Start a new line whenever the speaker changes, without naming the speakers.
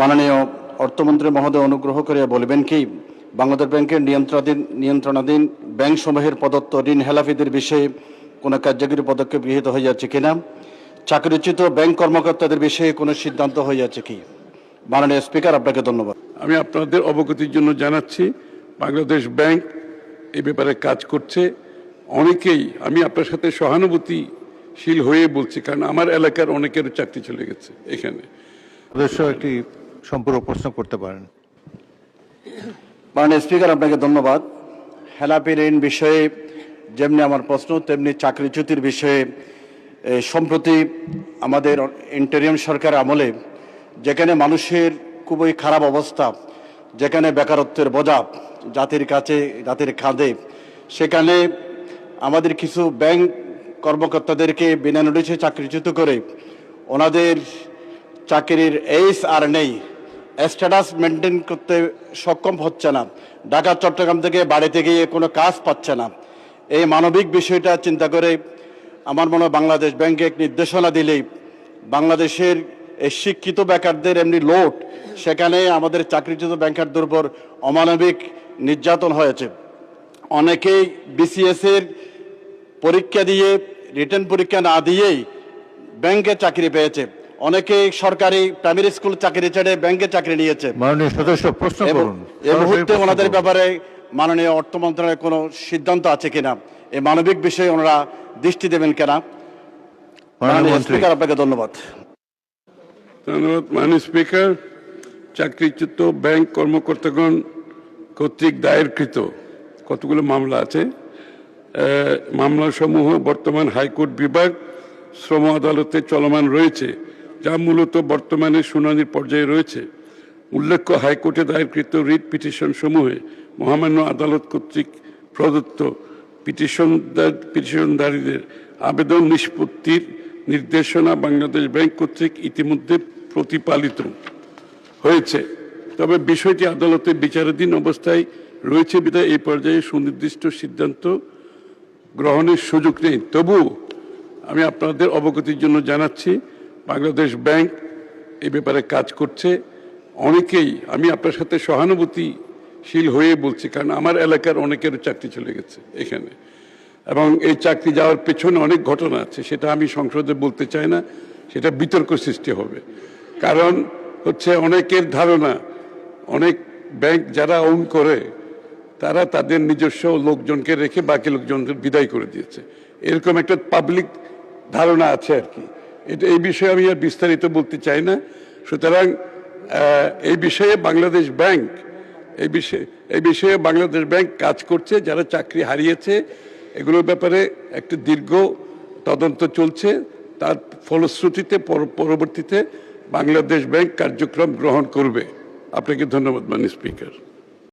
মাননীয় অর্থমন্ত্রী মহোদয় অনুগ্রহ করে বলবেন কি বাংলাদেশ ব্যাংকের নিয়ন্ত্রণাধীন ব্যাংকসমূহের প্রদত্ত ঋণ হেলাফিদের বিষয়ে কোনো কার্যকরী পদক্ষেপ গৃহীত হয়ে যাচ্ছে কিনা, চাকরিচ্যুত ব্যাংক কর্মকর্তাদের বিষয়ে কোনো সিদ্ধান্ত হয়ে যাচ্ছে কি? মাননীয় স্পিকার, আপনাকে ধন্যবাদ।
আমি আপনাদের অবগতির জন্য জানাচ্ছি, বাংলাদেশ ব্যাংক এই ব্যাপারে কাজ করছে। অনেকেই, আমি আপনার সাথে সহানুভূতিশীল হয়ে বলছি, কারণ আমার এলাকার অনেকের চাকরি চলে গেছে এখানে।
সদস্য একটি সম্পূরক প্রশ্ন করতে পারেন।
মাননীয় স্পিকার, আপনাকে ধন্যবাদ। হেলাপি ঋণ বিষয়ে যেমনি আমার প্রশ্ন, তেমনি চাকরিচ্যুতির বিষয়ে সম্প্রতি আমাদের ইন্টারিম সরকার আমলে যেখানে মানুষের খুবই খারাপ অবস্থা, যেখানে বেকারত্বের বোঝা জাতির কাঁধে, সেখানে আমাদের কিছু ব্যাংক কর্মকর্তাদেরকে বিনা নোটিশে চাকরিচ্যুত করে ওনাদের চাকরির এইস আর নেই, স্ট্যাটাস মেনটেন করতে সক্ষম হচ্ছে না, ঢাকা চট্টগ্রাম থেকে বাড়িতে গিয়ে কোনো কাজ পাচ্ছে না। এই মানবিক বিষয়টা চিন্তা করে আমার মনে হয় বাংলাদেশ ব্যাংকে এক নির্দেশনা দিলেই বাংলাদেশের এই শিক্ষিত বেকারদের এমনি লোড, সেখানে আমাদের চাকরিচ্যুত ব্যাংকারদের উপর অমানবিক নির্যাতন হয়েছে। অনেকেই বিসিএসের পরীক্ষা দিয়ে, রিটেন পরীক্ষা না দিয়েই ব্যাংকে চাকরি পেয়েছে। অনেকেই সরকারি প্রাইমারি স্কুল চাকরি ছেড়ে ব্যাংকে চাকরি নিয়েছে।
মাননীয় সদস্য প্রশ্ন করুন।
এই মুহূর্তে ওনাদের ব্যাপারে মাননীয় অর্থ মন্ত্রণালয়ের কোনো সিদ্ধান্ত আছে কিনা, এই মানবিক বিষয়ে ওনারা দৃষ্টি দেবেন কিনা? মাননীয় স্পিকার, আপনাকে ধন্যবাদ।
ধন্যবাদ মাননীয় স্পিকার। চাকরিচ্যুত ব্যাংক কর্মকর্তাগণ কর্তৃক দায়েরকৃত কতগুলো মামলা আছে। মামলাসমূহ বর্তমান হাইকোর্ট বিভাগ শ্রম আদালতে চলমান রয়েছে, যা মূলত বর্তমানে শুনানির পর্যায়ে রয়েছে। উল্লেখ্য, হাইকোর্টে দায়েরকৃত রিট পিটিশন সমূহে মহামান্য আদালত কর্তৃক প্রদত্ত পিটিশনধারীদের আবেদন নিষ্পত্তির নির্দেশনা বাংলাদেশ ব্যাংক কর্তৃক ইতিমধ্যে প্রতিপালিত হয়েছে। তবে বিষয়টি আদালতের বিচারাধীন অবস্থায় রয়েছে বিধায় এই পর্যায়ে সুনির্দিষ্ট সিদ্ধান্ত গ্রহণের সুযোগ নেই। তবু আমি আপনাদের অবগতির জন্য জানাচ্ছি, বাংলাদেশ ব্যাংক এই ব্যাপারে কাজ করছে। অনেকেই, আমি আপনার সাথে সহানুভূতিশীল হয়ে বলছি, কারণ আমার এলাকার অনেকের চাকরি চলে গেছে এখানে, এবং এই চাকরি যাওয়ার পেছনে অনেক ঘটনা আছে। সেটা আমি সংসদে বলতে চাই না, সেটা বিতর্ক সৃষ্টি হবে। কারণ হচ্ছে, অনেকের ধারণা অনেক ব্যাংক যারা ওন করে তারা তাদের নিজস্ব লোকজনকে রেখে বাকি লোকজনকে বিদায় করে দিয়েছে, এরকম একটা পাবলিক ধারণা আছে আর কি। এই বিষয়ে আমি আর বিস্তারিত বলতে চাই না। সুতরাং এই বিষয়ে বাংলাদেশ ব্যাংক কাজ করছে। যারা চাকরি হারিয়েছে এগুলোর ব্যাপারে একটা দীর্ঘ তদন্ত চলছে। তার ফলশ্রুতিতে পরবর্তীতে বাংলাদেশ ব্যাংক কার্যক্রম গ্রহণ করবে। আপনাকে ধন্যবাদ মাননীয় স্পিকার।